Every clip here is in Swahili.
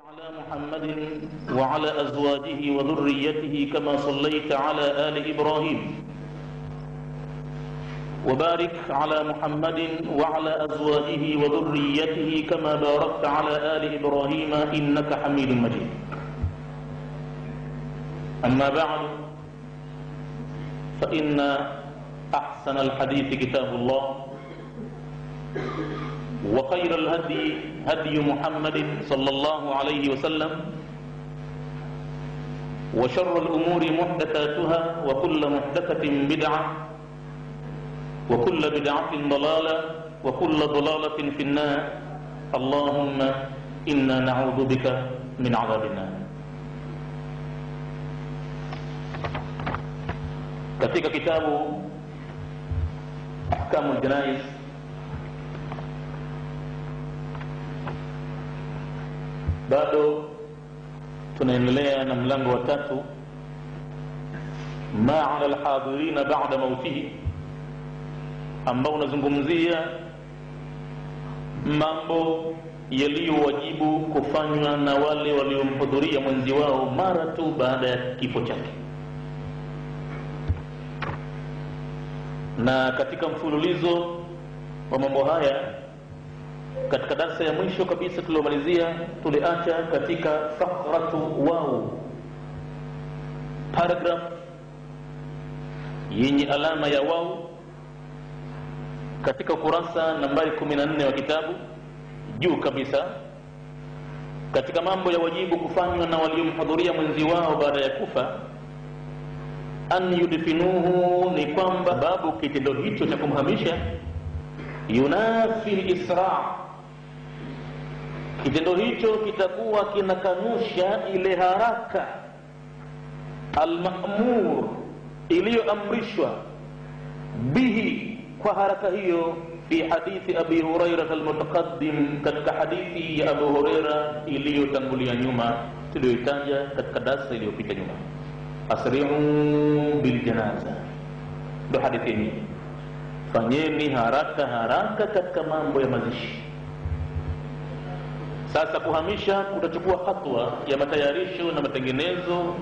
على محمد وعلى أزواجه وذريته كما صليت على آل إبراهيم وبارك على محمد وعلى أزواجه وذريته كما باركت على آل إبراهيم إنك حميد مجيد. أما بعد، فإن أحسن الحديث كتاب الله، وخير الهدي هدي محمد صلى الله عليه وسلم، وشر الأمور محدثاتها، وكل محدثة بدعة، وكل بدعة ضلالة، وكل ضلالة في النار. اللهم إنا نعوذ بك من عذاب النار. Katika kitabu Ahkamul Janaiz bado tunaendelea na mlango wa 3, ma ala alhadirina ba'da mautihi, ambao unazungumzia mambo yaliyowajibu kufanywa na wale waliomhudhuria mwenzi wao mara tu baada ya kifo chake. Na katika mfululizo wa mambo haya, katika darasa ya mwisho kabisa tuliomalizia, tuliacha katika fakratu wao, paragraph yenye alama ya wao, katika ukurasa nambari 14 wa kitabu, juu kabisa, katika mambo ya wajibu kufanywa na waliomhudhuria mwenzi wao baada ya kufa, an yudfinuhu, ni kwamba babu kitendo hicho cha kumhamisha yunafi al-isra', kitendo hicho kitakuwa kinakanusha ile haraka al-ma'mur, iliyoamrishwa bihi, kwa haraka hiyo, fi hadithi Abi Hurairah al-mutaqaddim, katika hadithi ya Abu Hurairah iliyotangulia nyuma, tuliyoitaja katika darasa iliyopita nyuma. Asri'u bil janaza, ndo hadithi hii. Fanyeni haraka haraka katika mambo ya mazishi. Sasa kuhamisha kutachukua hatua ya matayarisho na matengenezo,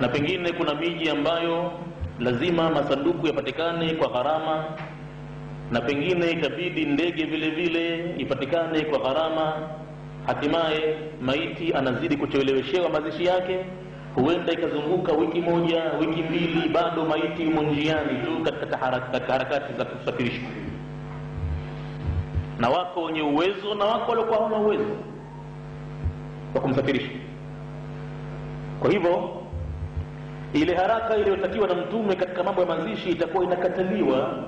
na pengine kuna miji ambayo lazima masanduku yapatikane kwa gharama, na pengine itabidi ndege vile vile ipatikane kwa gharama. Hatimaye maiti anazidi kucheleweshewa mazishi yake, huenda ikazunguka wiki moja, wiki mbili, bado maiti yumo njiani tu katika harakati za kusafirishwa. Na wako wenye uwezo na wako waliokuwa hawana uwezo wa kumsafirisha. Kwa hivyo ile haraka iliyotakiwa na Mtume katika mambo ya mazishi itakuwa inakataliwa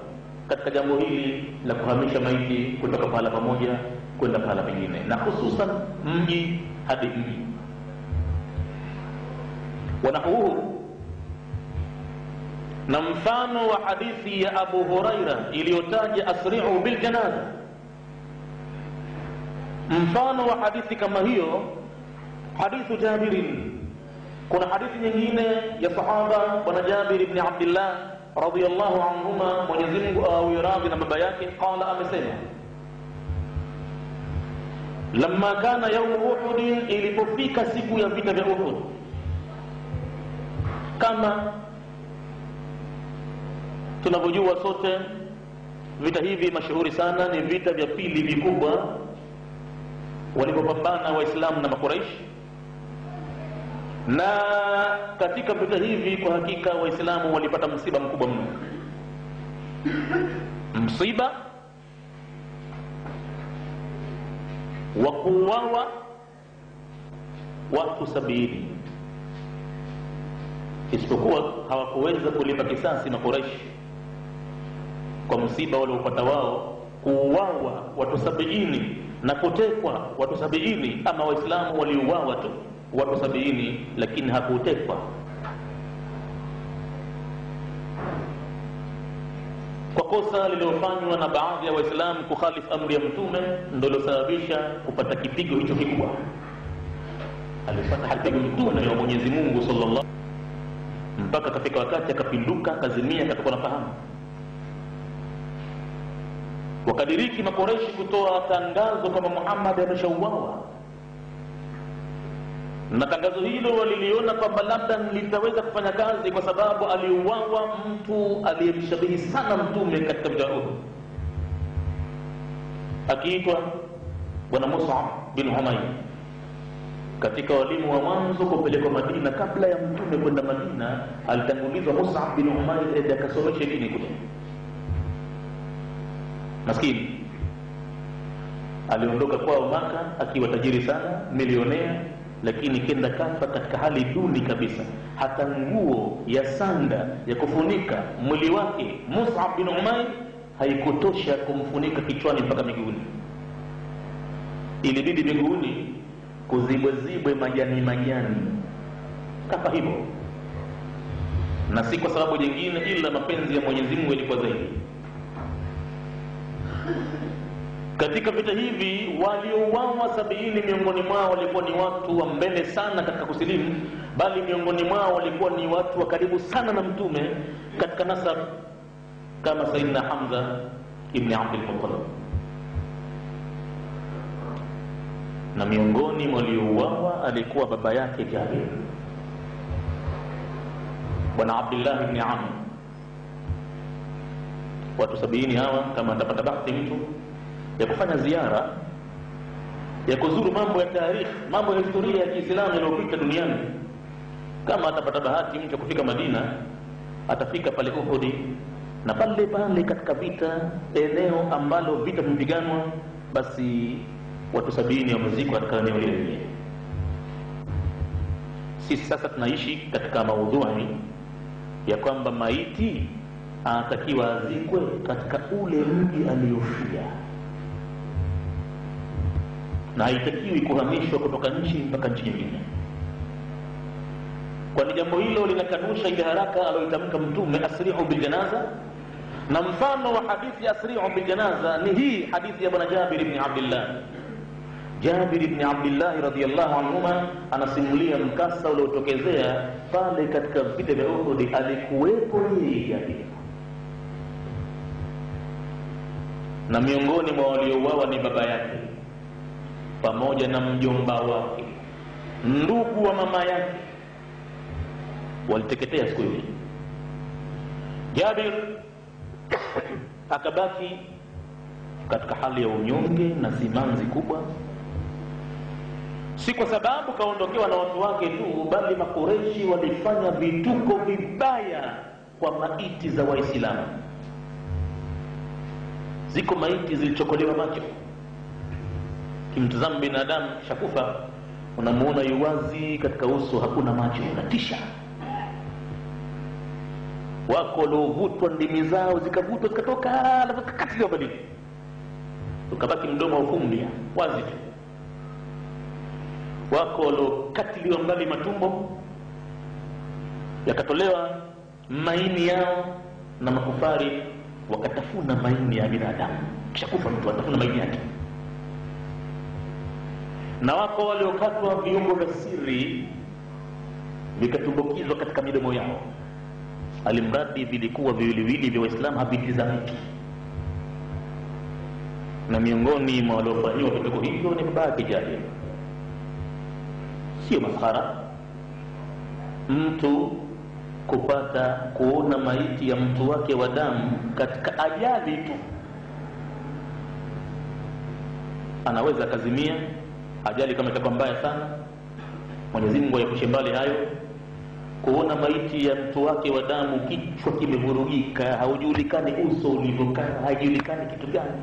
katika jambo hili la kuhamisha maiti kutoka pahala pamoja kwenda pahala pengine, na hususan mji hadi mji. Wanahuhu, na mfano wa hadithi ya Abu Hurairah iliyotaja asri'u bil janaza, mfano wa hadithi kama hiyo hadithu Jabirin. Kuna hadithi nyingine ya sahaba bwana Jabir ibn Abdullah radhiyallahu anhuma, Mwenyezi Mungu awe radhi na baba yake, qala, amesema, lamma kana yawm Uhud, ilipofika siku ya vita vya Uhud. Kama tunavyojua sote, vita hivi mashuhuri sana ni vita vya pili vikubwa walipopambana Waislamu na Makuraishi. Na katika vita hivi kwa hakika Waislamu walipata msiba mkubwa mno, msiba wa kuuawa watu 70, isipokuwa hawakuweza kulipa kisasi Makuraishi kwa msiba waliopata wao, kuuawa watu 70 na kutekwa watu 70. Ama Waislamu waliuawa tu watu 70, lakini hakutekwa. Kwa kosa lililofanywa na baadhi ya Waislamu kukhalifu amri ya Mtume, ndio lilosababisha kupata kipigo hicho kikubwa. Alipata kipigo Mtume wa Mwenyezi Mungu sallallahu, mpaka kafika wakati akapinduka, akazimia, akatoka na fahamu. Wakadiriki Makoreshi kutoa tangazo kama Muhammad ameshauawa, na tangazo hilo waliliona kwamba labda litaweza kufanya kazi, kwa sababu aliuawa mtu aliyemshabihi sana mtume katika vita Uhud, akiitwa bwana Mus'ab bin Umair. Katika walimu wa mwanzo kupelekwa Madina, kabla ya mtume kwenda Madina, alitangulizwa Mus'ab bin Umair ili akasomeshe dini kule. Maskini aliondoka kwao Maka akiwa tajiri sana, milionea, lakini kenda kafa katika hali duni kabisa. Hata nguo ya sanda ya kufunika mwili wake Mus'ab bin Umair haikutosha kumfunika kichwani mpaka miguuni. Ilibidi miguuni kuzibwe majani. Kafa hivyo, na si kwa sababu nyingine ila mapenzi ya Mwenyezi Mungu yalikuwa zaidi. Katika vita hivi waliouawa 70 miongoni mwao walikuwa ni watu wa mbele sana katika kusilimu, bali miongoni mwao walikuwa ni watu wa karibu sana na mtume katika nasab, kama Sayyidina Hamza ibn Abdul Muttalib. Na miongoni mwa waliouawa alikuwa baba yake Jabir, bwana Abdullah ibn Amr. Watu 70 hawa, kama atapata bahati mtu ya kufanya ziara ya kuzuru mambo ya tarikhi, mambo ya historia ya Kiislamu iliyopita duniani, kama atapata bahati mtu kufika Madina, atafika pale Uhud, na pale katika vita, eneo ambalo vita vimepiganwa, basi watu 70 wamezikwa katika eneo lile. Sisi sasa tunaishi katika maudhui ya kwamba maiti anatakiwa azikwe katika ule mji aliofia, na haitakiwi kuhamishwa kutoka nchi mpaka nchi nyingine, kwani jambo hilo linakanusha ile haraka aliyotamka mtume, asri'u bil janaza. Na mfano wa hadithi asri'u bil janaza ni hii hadithi ya bwana Jabir ibn Abdullah. Jabir ibn Abdullah radhiyallahu anhuma anasimulia mkasa uliotokezea pale katika vita vya Uhud. Alikuwepo yeye Jabir, na miongoni mwa waliouawa ni baba yake pamoja na mjomba wake, ndugu wa mama yake, waliteketea siku ile. Jabir akabaki katika hali ya unyonge na simanzi kubwa, si kwa sababu kaondokewa na watu wake tu, bali Makureishi walifanya vituko vibaya kwa maiti za Waislamu. Ziko maiti zilichokolewa macho. Kimtazama binadamu shakufa, unamuona yuwazi katika uso, hakuna macho, unatisha. Wako waliovutwa ndimi zao zikavutwa zikatoka, alafu kakatiliwa mbali, ukabaki mdomo ufumbia wazi tu. Wako waliokatiliwa mbali matumbo, yakatolewa maini yao, na makufari wakatafuna maini ya binadamu. Kisha kufa mtu atafuna maini yake. Na wako waliokatwa viungo vya siri vikatumbukizwa katika midomo yao, alimradi vilikuwa viwiliwili vya Waislamu havitizamiki. Na miongoni mwa waliofanyiwa vituko hivyo ni baba yake Jabir. Sio maskhara mtu kupata kuona maiti ya mtu wake wa damu katika ajali tu, anaweza kazimia. Ajali kama itakuwa mbaya sana, Mwenyezi Mungu ayepushe mbali hayo. Kuona maiti ya mtu wake wa damu, kichwa kimevurugika, haujulikani uso ulivyokaa, haijulikani kitu gani,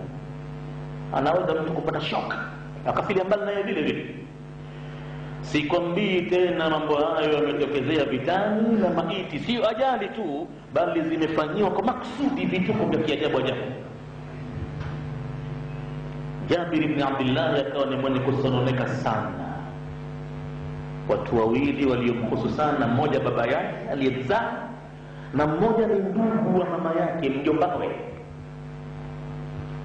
anaweza mtu kupata shock akafilia mbali naye vile vile. Sikwambii tena mambo hayo yametokezea vitani, na maiti sio ajali tu, bali zimefanyiwa kwa maksudi vituko vya kiajabu ajabu. Jabir ibn Abdullah akawa ni mwenye kusononeka sana. Watu wawili waliomhusu sana, mmoja baba yake aliyezaa, na mmoja ni ndugu wa mama yake, mjomba wake,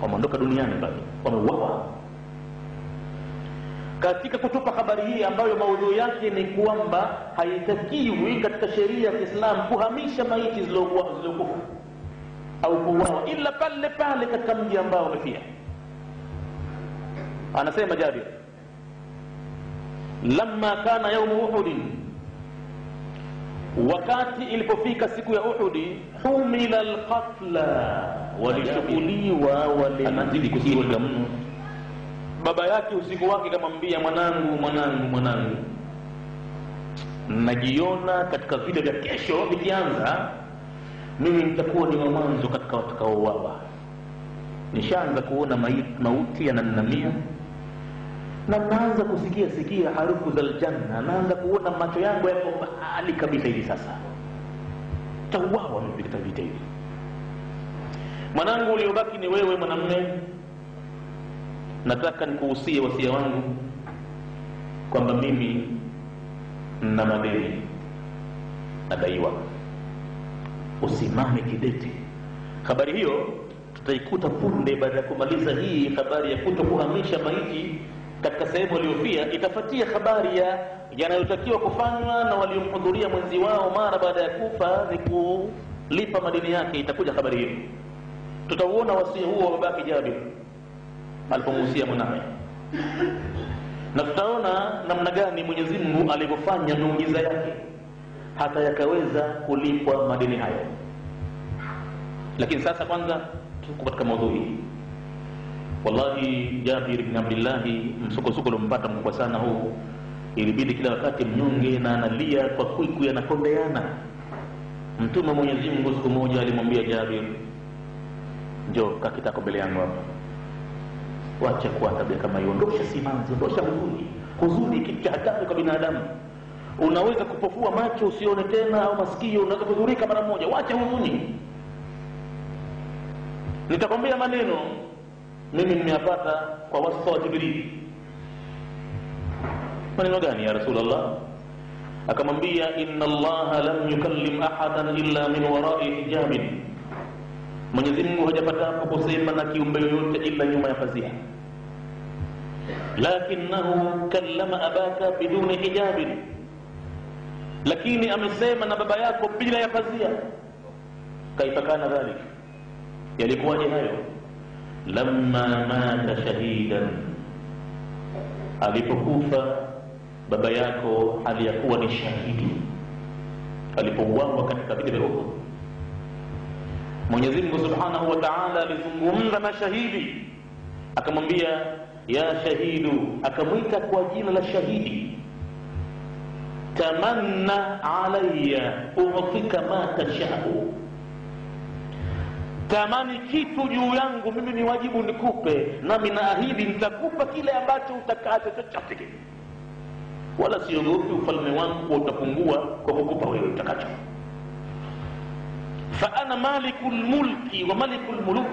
wameondoka duniani bado, wameuawa. Katika kutupa habari hii ambayo maudhui yake ni kwamba haitakiwi katika sheria ya Kiislamu kuhamisha maiti zilizokufa au kuuawa ila pale pale katika mji ambao wamefia. Anasema Jabir, lamma kana yawm Uhud, wakati ilipofika siku ya Uhudi, humila alqatla, walishukuliwa wale. Anazidi kusikia mno. Baba yake usiku wake kamwambia, mwanangu, najiona katika vile vya kesho vikianza, mimi nitakuwa ni wa mwanzo katika watakaouawa. Nishaanza kuona mauti yananamia, na naanza kusikia harufu za aljanna, naanza kuona macho yangu yako mbali kabisa hivi sasa. Tauawa mimi katika vita hivi. Mwanangu, uliobaki ni wewe mwanamume. Nataka nikuhusie wasia wangu kwamba mimi na madeni nadaiwa. Usimame kidete. Habari hiyo tutaikuta punde baada ya kumaliza hii habari ya kutokuhamisha maiti katika sehemu aliyofia. Itafuatia habari ya yanayotakiwa kufanywa na waliomhudhuria mwenzi wao mara baada ya kufa ni kulipa madeni yake. Itakuja habari hiyo. Tutauona wasia huo wa babake Jabir alipomuhusia mwanawe, na tutaona namna gani Mwenyezi Mungu alivyofanya miujiza yake hata yakaweza kulipwa madeni hayo. Lakini sasa kwanza tuko katika maudhui. Wallahi Jabir ibn Abdullah msukosuko ulimpata mkubwa sana huu. Ilibidi kila wakati mnyonge na analia kwa kuiku yanakondeana. Mtume Mwenyezi Mungu siku moja alimwambia Jabir, njoo kakitako mbele yangu hapa. Wacha kuwa tabia kama hiyo, ondosha simanzi, ondosha huzuni. Huzuni kitu cha hatari kwa binadamu. Unaweza kupofua macho usione tena, au masikio unaweza kudhurika mara moja. Wacha huzuni. Nitakwambia maneno mimi nimeyapata kwa wasfa wa Jibril. Maneno gani ya Rasulullah? Akamwambia, inna Allah lam yukallim ahadan illa min wara'i hijabin. Mwenyezi Mungu hajapata kusema na kiumbe yoyote ila nyuma ya pazia. Lakinnahu kallama abaka biduni hijabin, lakini amesema na baba yako bila ya pazia. Kaifa kana dhalik? Yalikuwaje hayo? Lamma mata shahidan, alipokufa baba yako aliyakuwa ni shahidi, alipouawa katika vita vya Uhud. Mwenyezi Mungu Subhanahu wa Ta'ala alizungumza na shahidi, akamwambia ya shahidu, akamwita kwa jina la shahidi. Tamanna alayya u'tika ma tashau, tamani kitu juu yangu mimi ni wajibu nikupe, nami naahidi nitakupa kile ambacho utakacho chochote, wala siogopi ufalme wangu utapungua kwa kukupa wewe utakacho. Fa ana malikul mulki wa malikul muluk,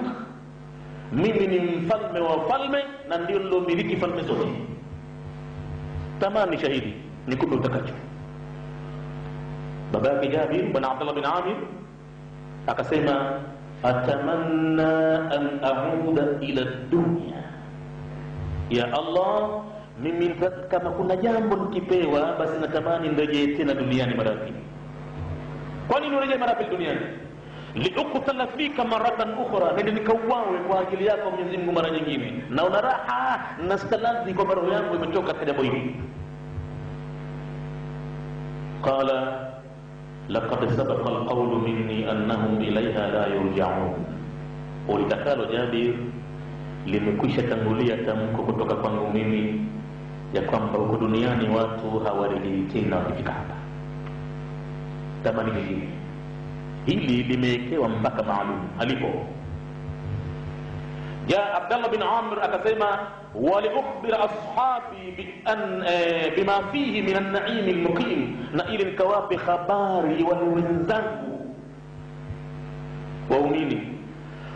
mimi ni mfalme wa falme na ndio nilomiliki falme zote. Tamani shahidi nikupe utakacho. Baba yake Jabir bin Abdullah bin Amir akasema, atamanna an a'uda ila dunya, ya Allah, mimi kama kuna jambo nikipewa basi natamani nirejee tena duniani mara pili. Kwa nini nirejee mara pili duniani? Liuqtala fika maratan ukhra, ndio nikauawe kwa ajili yako Mwenyezi Mungu mara nyingine. Naona raha na staladhi kwa roho yangu imetoka katika jambo hili. Qala laqad sabaqa alqawlu minni annahum ilayha la yurja'un. Ulitakalo Jabir limekwisha tangulia tamko kutoka kwangu mimi ya kwamba huko duniani watu hawarejei tena wakifika hapa. Tamani hili limewekewa mpaka maalum alipo. Ja Abdullah bin Amr akasema, wa li ukhbira ashabi bima fihi min an-na'im al-muqim, na ili nikawape habari wale wenzangu waumini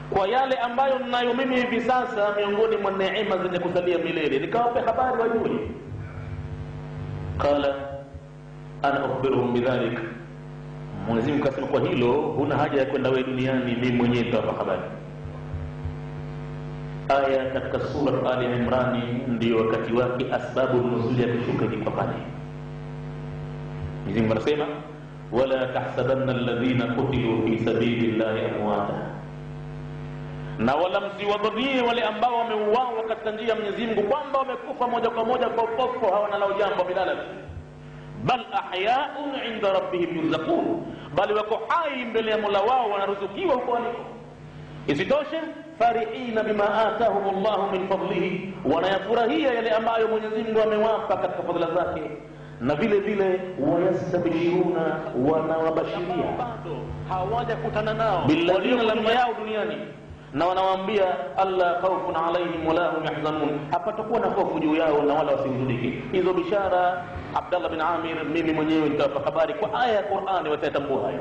kwa yale ambayo ninayo mimi hivi sasa miongoni mwa neema zenye kusalia milele, nikawape habari wajue. Qala ana ukhbiruhum bidhalik, Mwenyezi Mungu akasema kwa hilo huna haja ya kwenda wewe duniani, mimi mwenyewe nitawapa habari. Aya katika sura Al-Imran ndio wakati wake asbabu nuzuli ya kushuka hii kwa pale. Mwenyezi Mungu anasema, wala tahsabanna alladhina qutilu fi sabilillahi amwata, na wala msiwadhanie wale ambao wameuawa katika njia ya Mwenyezi Mungu kwamba wamekufa moja kwa moja kwa upofu, hawana lao jambo bilala, bal ahya'un 'inda rabbihim yurzaqun, bali wako hai mbele ya Mola wao wanaruzukiwa huko waliko. Isitoshe, farihina bima atahumullahu min fadlihi, wanayafurahia yale ambayo Mwenyezi Mungu amewapa katika fadhila zake, na vile vile wayastabshiruna, wanawabashiria bado hawajakutana nao walio lamma yao duniani, na wanawaambia alla khawfun alaihim wala hum yahzanun, hapatakuwa na hofu juu yao na wala wasihuzunike. Hizo bishara Abdullah bin Amir mimi mwenyewe nitawapa habari kwa aya ya Qur'ani, watatambua hayo.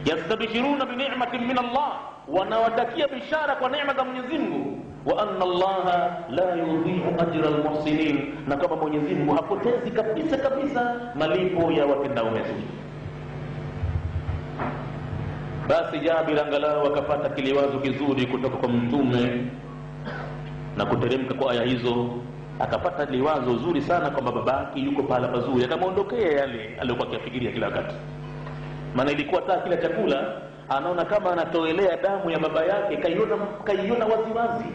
Yastabshiruna bi ni'matin min Allah, wanawatakia bishara kwa neema za Mwenyezi Mungu. Wa anna Allah la yudhi'u ajra almuhsinin, na kama Mwenyezi Mungu hapotezi kabisa kabisa malipo ya watendao mema. Basi Jabir angalau akapata kiliwazo kizuri kutoka kwa Mtume na kuteremka kwa aya hizo, akapata liwazo zuri sana kwamba babake yuko pahala pazuri, akamwondokea yale aliyokuwa akifikiria kila wakati. Maana ilikuwa taa kila chakula anaona kama anatoelea damu ya baba yake, kaiona waziwazi.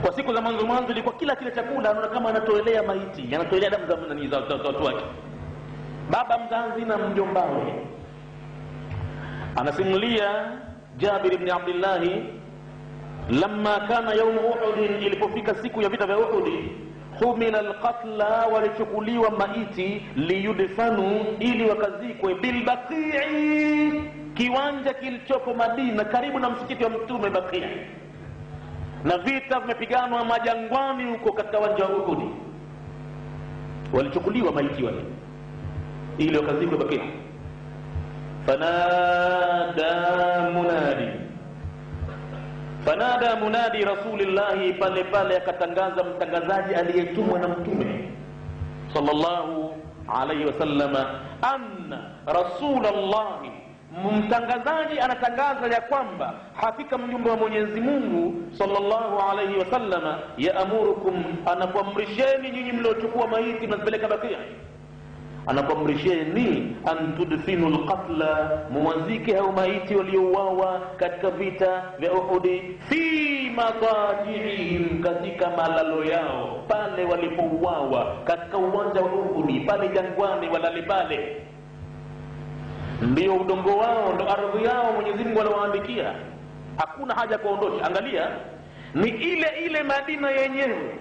Kwa siku za mwanzo ilikuwa kila chakula anaona kama anatoelea maiti, anatoelea damu za watu wake, baba mzazi na mjombawe. Anasimulia Jabir ibn Abdullah, lamma kana yawm Uhud, ilipofika siku ya vita vya Uhud, humila alqatla, walichukuliwa maiti, liyudfanu, ili wakazikwe, bilbaqi, kiwanja kilichopo Madina karibu na msikiti wa Mtume Baqi. Na vita vimepiganwa majangwani huko katika uwanja wa Uhud, walichukuliwa maiti wale ili wakazikwe Baqi. Fanada munadi Rasulillahi, pale akatangaza mtangazaji aliyetumwa na Mtume sallallahu alayhi wasallam, anna Rasulullahi, mtangazaji anatangaza ya kwamba hakika mjumbe wa Mwenyezi Mungu sallallahu alayhi wasallam, yaamurukum, anakuamrisheni nyinyi mliochukua maiti mnazipeleka Baqia, anakuamrisheni an tudfinu alqatla, muwazike hao maiti waliouawa katika vita vya Uhud, fi maqadihim, katika malalo yao pale walipouawa katika uwanja wa Uhud, pale jangwani walale pale, ndio udongo wao, ndio ardhi yao Mwenyezi Mungu aliwaandikia, hakuna haja kuondosha. Angalia, ni ile Madina yenyewe.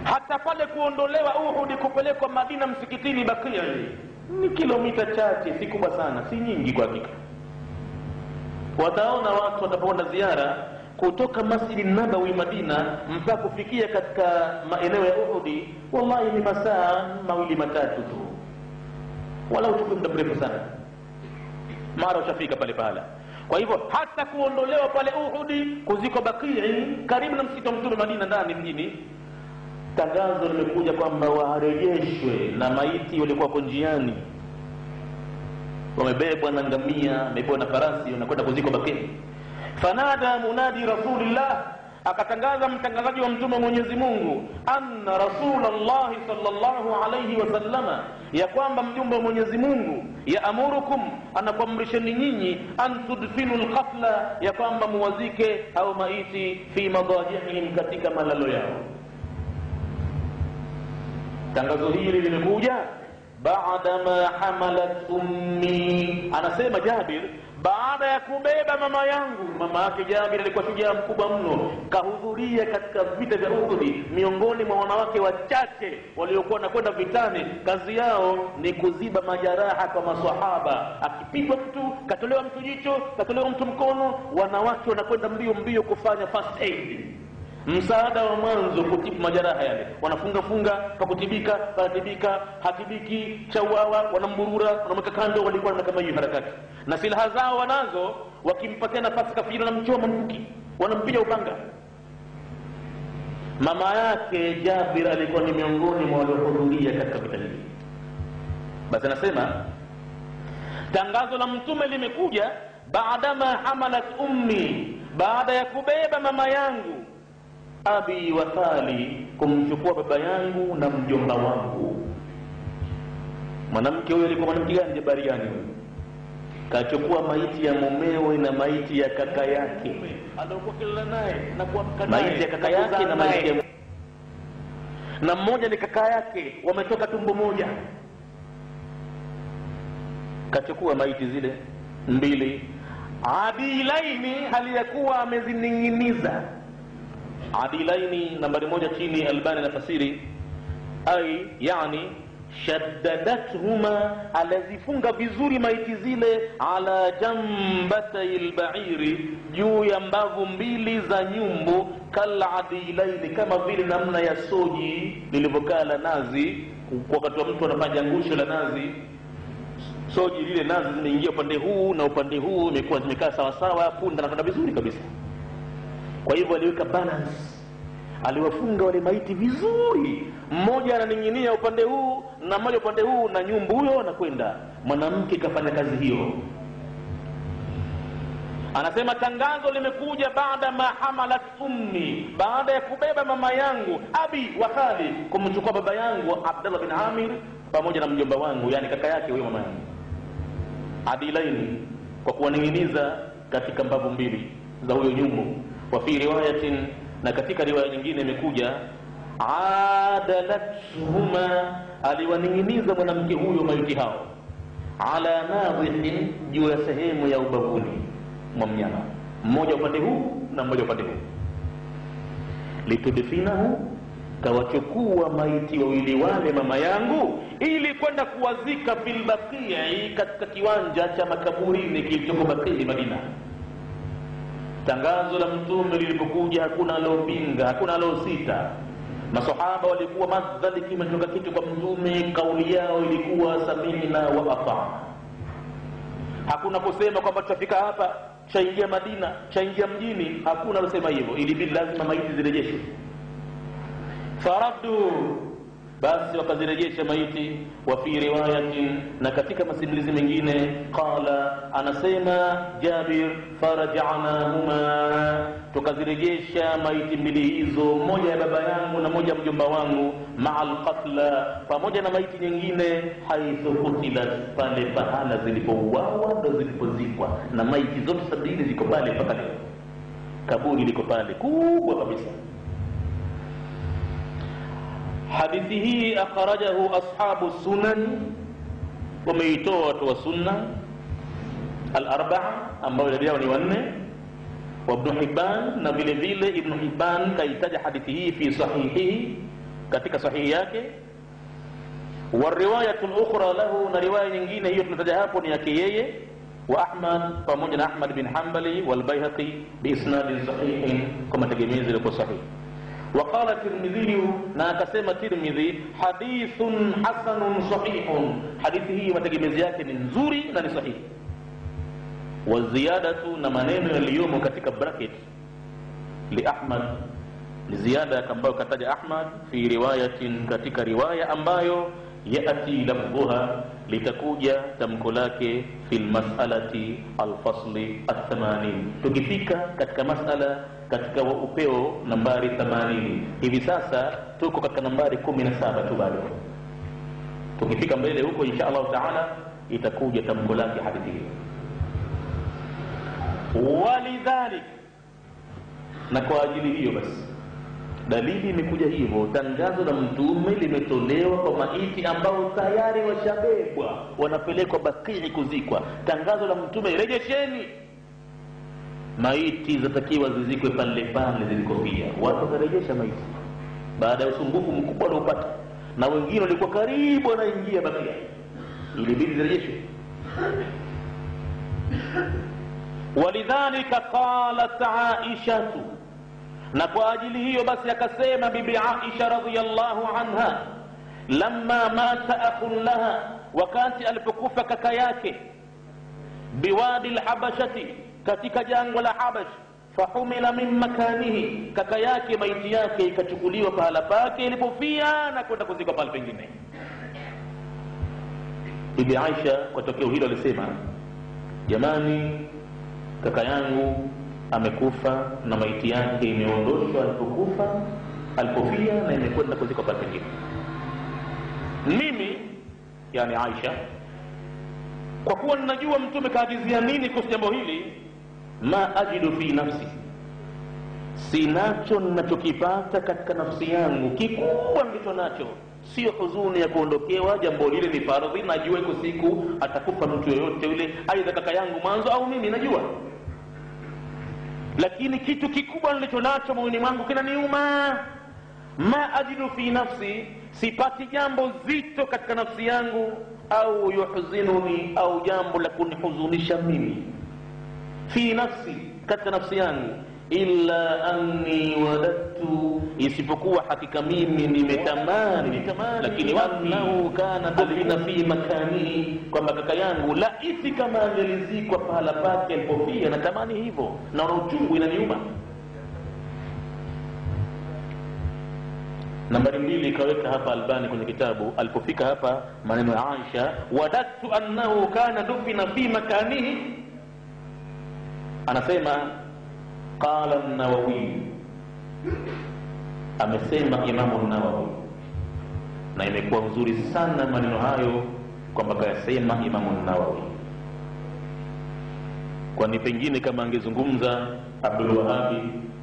Hata pale kuondolewa Uhud kupelekwa Madina msikitini Baqi ni kilomita chache, si kubwa sana, si nyingi kwa hakika. Wataona watu watapoenda ziara kutoka Masjid Nabawi Madina mpaka kufikia katika maeneo ya Uhud, wallahi ni masaa 2-3 tu, wala uchukue muda mrefu sana, mara ushafika pale pale. Kwa hivyo hata kuondolewa pale Uhud kuziko Baqi karibu na msikiti wa Mtume Madina ndani mjini, tangazo limekuja kwamba warejeshwe na maiti walikuwa kwa njiani, wamebebwa na ngamia, wamebebwa na farasi, wanakwenda kuzikwa Baqi. Fanada munadi Rasulillah, akatangaza mtangazaji wa Mtume Mwenyezi Mungu, anna Rasulullah sallallahu alayhi wasallama, ya kwamba mjumbe wa Mwenyezi Mungu, yaamurukum, anakuamrisheni nyinyi, an tudfinu alqatla, ya kwamba muwazike au maiti, fi madajihim, katika malalo yao. Tangazo hili limekuja baada ma hamalat ummi, anasema Jabir, baada ya kubeba mama yangu. Mama yake Jabir alikuwa shujaa mkubwa mno, kahudhuria katika vita vya Uhud, miongoni mwa wanawake wachache waliokuwa nakwenda vitani, kazi yao ni kuziba majeraha kwa maswahaba. Akipigwa mtu, katolewa mtu jicho, katolewa mtu mkono, wanawake wanakwenda mbio kufanya first aid, msaada wa mwanzo, kutibu majeraha yale. Wanafunga pakutibika, patibika, hatibiki, chauawa, wanamburura, wanamweka kando. Walikuwa na kama hiyo harakati, na silaha zao wanazo, wakimpatia nafasi kafiri na mchoma mkuki, wanampiga upanga. Mama yake Jabir alikuwa ni miongoni mwa waliohudhuria katika vita hivi. Basi anasema tangazo la Mtume limekuja baada ma hamalat ummi, baada ya kubeba mama yangu, abi wa thali, kumchukua baba yangu na mjomba wangu. Mwanamke huyo alikuwa mwanamke gani, jabari gani huyo? kachukua maiti ya mumewe na maiti ya kaka yake alikuwa kila naye na kuamka naye, maiti ya kaka yake na maiti ya na mmoja ni kaka yake, wametoka tumbo moja. Kachukua maiti zile mbili, adilaini, hali ya kuwa amezining'iniza. Adilaini nambari moja chini, Albani na fasiri ai yani shaddadathuma, alazifunga vizuri maiti zile, ala jambatay albairi, juu ya mbavu mbili za nyumbu, kaladilaini, kama vile namna ya soji lilivyokaa la nazi. Wakati wa mtu anafanya ngusho la nazi, soji lile nazi zimeingia upande huu na upande huu, imekuwa zimekaa sawa sawa, punda anakwenda vizuri kabisa. Kwa hivyo aliweka balance, aliwafunga wale maiti vizuri, mmoja ananing'inia upande huu na mmoja upande huu, na nyumbu huyo anakwenda. Mwanamke kafanya kazi hiyo. Anasema tangazo limekuja baada ma hamalat ummi, baada ya kubeba mama yangu abi wa khali, kumchukua baba yangu Abdullah bin Amir pamoja na mjomba wangu, yani kaka yake huyo mama yangu, adilaini, kwa kuwaning'iniza katika mbavu mbili za huyo nyumbu. Wa fi riwayatin, na katika riwaya nyingine imekuja adalathuma, aliwaning'iniza mwanamke huyo maiti hao, ala nadhihin, juu ya sehemu ya ubavuni mwa mnyama, mmoja upande huu na mmoja upande huu. Litudfinahu, kawachukua maiti wawili wale mama yangu ili kwenda kuwazika fil baqi, katika kiwanja cha makaburini kilichoko Baqi Madina. Tangazo la mtume lilipokuja hakuna alopinga, hakuna alosita. Masahaba walikuwa madhali kimetoka kitu kwa mtume, kauli yao ilikuwa samina wa ata'na. Hakuna kusema kwamba tutafika hapa chaingia Madina, chaingia mjini, hakuna alosema hivyo. Ilibidi lazima maiti zirejeshwe. Faraddu, basi wakazirejesha maiti. Wa fi riwayatin, na katika masimulizi mengine, qala, anasema Jabir, faraja'nahuma, tukazirejesha maiti mbili hizo, moja ya baba yangu na moja mjomba wangu, ma'al qatla, pamoja na maiti nyingine, haithu qutilat, pale pahala zilipouawa ndo zilipozikwa, na maiti zote 70 ziko pale mpaka leo. Kaburi liko pale kubwa kabisa. Hadithi hii akhrajahu ashabu sunan, wameitoa watu wa sunna al-arba'a, ambao idadi yao ni wanne, wa Ibn Hibban, na vile vile Ibn Hibban kaitaja hadithi hii fi sahihihi, katika sahihi yake. Wa riwayatul ukhra lahu, na riwaya nyingine hiyo tunataja hapo ni yake yeye, wa Ahmad, pamoja na Ahmad bin Hanbali, wal Baihaqi bi isnadin sahihin, kama tegemezi liko sahihi. وقال الترمذي، na akasema Tirmidhi, hadithun hasanun sahihun, hadithi hii mategemezi yake ni nzuri na ni sahihi. Wa ziyadatu, na maneno yaliyomo katika bracket li Ahmad, ni ziada ambayo kataja Ahmad, fi riwayatin, katika riwaya ambayo yati lafdhuha, litakuja tamko lake, fil mas'alati al-fasli al-80, tukifika katika mas'ala katika upeo nambari 80. Hivi sasa tuko katika nambari 17 tu bado. Tukifika mbele huko insha Allah taala itakuja tamko lake hadithi hii. Walidhalik, na kwa ajili hiyo basi dalili imekuja hivyo, tangazo la mtume limetolewa kwa maiti ambao tayari washabebwa wanapelekwa Baqi kuzikwa. Tangazo la mtume, rejesheni maiti, zatakiwa zizikwe pale pale zilikofia. Watu wakarejesha maiti baada ya usumbufu mkubwa waliopata, na wengine walikuwa karibu wanaingia Baqi, ilibidi zirejeshwe. Walidhalika qalat Aisha, na kwa ajili hiyo basi akasema bibi Aisha radhiyallahu anha, lamma mata akhun laha, wakati alipokufa kaka yake, biwadi al-Habashati, katika jangwa la Habash, fahumila min makanihi, kaka yake maiti yake ikachukuliwa pahala pake ilipofia na kwenda kuzikwa pale pengine. Bibi Aisha kwa tokeo hilo alisema, jamani, kaka yangu amekufa na maiti yake imeondoshwa alipokufa, alipofia, na imekwenda kuzikwa pale pengine. Mimi, yani Aisha, kwa kuwa ninajua mtume kaagizia nini kwa jambo hili, ma ajidu fi nafsi, sinacho ninachokipata katika nafsi yangu kikubwa ndicho nacho, sio huzuni ya kuondokewa jambo lile ni fardhi, najua iko siku atakufa mtu yoyote yule, aidha kaka yangu mwanzo au mimi, najua. Lakini kitu kikubwa nilicho nacho moyoni mwangu kinaniuma. Ma ajidu fi nafsi, sipati jambo zito katika nafsi yangu, au yuhzinuni, au jambo la kunihuzunisha mimi, fi nafsi, katika nafsi yangu, illa anni wadattu, isipokuwa hakika mimi nimetamani, lakini wannahu kana dafina fi makani, kwamba kaka yangu laiti kama angelizikwa pahala pake alipofia, natamani hivyo, naona uchungu, inaniuma. Nambari 2 kaweka hapa Albani kwenye kitabu alipofika hapa maneno ya Aisha, wadattu annahu kana dufina fi makanihi, anasema qala an-Nawawi, amesema Imamu an-Nawawi, na imekuwa nzuri sana maneno hayo kwamba kayasema Imamu an-Nawawi, kwani pengine kama angezungumza Abdul Wahhab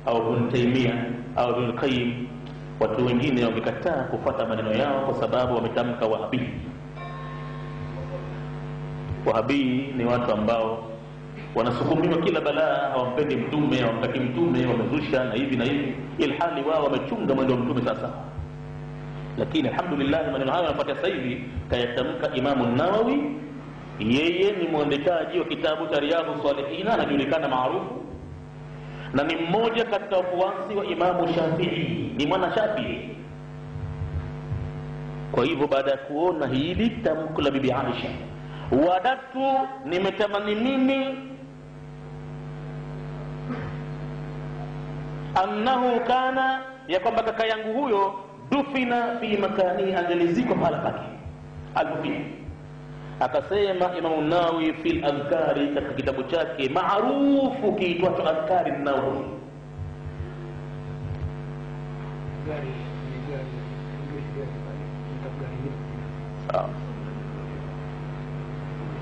au Ibn Taymiyyah au Ibn Qayyim, watu wengine wangekataa kufuata maneno yao kwa sababu wametamka Wahabi. Wahabi ni watu ambao wanasukumiwa kila balaa, hawampendi mtume, hawamtaki mtume, wamezusha na hivi na hivi, ilhali wao wamechunga mwendo wa mtume sasa. Lakini alhamdulillah maneno hayo yanapata sasa hivi kayatamka Imamu an-Nawawi. Yeye ni mwandikaji wa kitabu cha Riyadhus Salihin, anajulikana maarufu, na ni mmoja katika wafuasi wa Imamu Shafi'i, ni mwana Shafi'i. Kwa hivyo baada ya kuona hili tamko la bibi Aisha, wadatu, nimetamani mimi, annahu kana, ya kwamba kaka yangu huyo, dufina fi makani, angelizikwa pahala pake alipofia. Akasema Imamu Nawawi fil Adhkari, katika kitabu chake maarufu kiitwacho Adhkari an-Nawawi.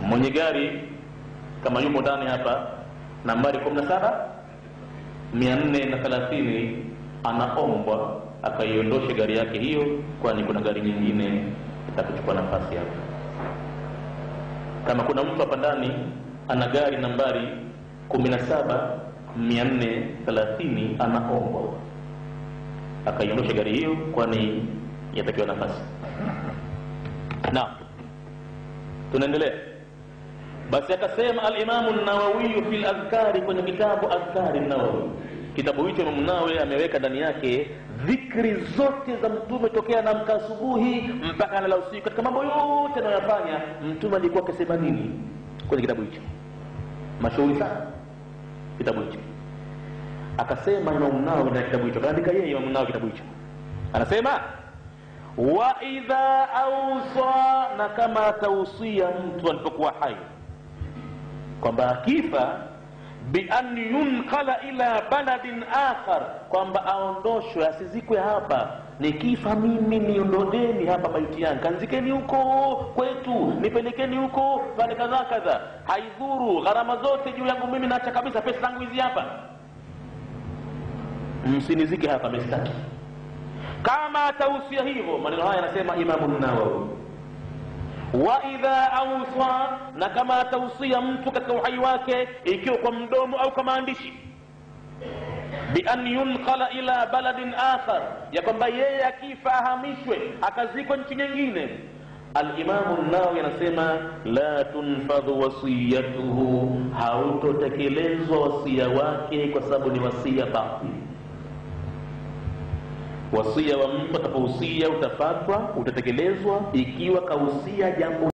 Mwenye gari kama yumo ndani hapa, nambari 17430, anaombwa akaiondoshe gari yake hiyo, kwani kuna gari nyingine itakuchukua nafasi yake. Kama kuna mtu hapa ndani ana gari nambari 17430, anaombwa akaiondoshe gari hiyo, kwani yatakiwa nafasi. Na tunaendelea. Basi akasema al-Imamu an-Nawawi fil Adhkari, kwenye kitabu Adhkari an-Nawawi. Kitabu hicho Imamu Nawawi ameweka ndani yake dhikri zote za mtume tokea na asubuhi mpaka analala usiku, katika mambo yote anayofanya mtume alikuwa akisema nini kwenye kitabu hicho. Mashuhuri sana kitabu hicho. Akasema Imamu Nawawi na kitabu hicho, kaandika yeye Imamu Nawawi kitabu hicho, anasema wa idha awsa, na kama atausia mtu alipokuwa hai kwamba akifa, bi an yunqala ila baladin akhar, kwamba aondoshwe, asizikwe hapa, nikifa mimi niondodeni hapa maiti yangu, kanzikeni huko kwetu, nipelekeni huko pale kadha kadha, haidhuru, gharama zote juu yangu mimi, naacha kabisa pesa zangu hizi hapa, msinizike hapa mistaki. Kama atausia hivyo, maneno haya yanasema Imamu an-Nawawi. Wa idha awsa, na kama atausia mtu katika uhai wake, ikiwa kwa mdomo au kwa maandishi, bi an yunqala ila baladin akhar, ya kwamba yeye akifa ahamishwe akazikwa nchi nyingine, al-Imamu an-Nawawi anasema la tunfadhu wasiyatuhu, hautotekelezwa wasia wake, kwa sababu ni wasia batil. Wasia wa mtu atakapohusia utafatwa, utatekelezwa ikiwa kausia jambo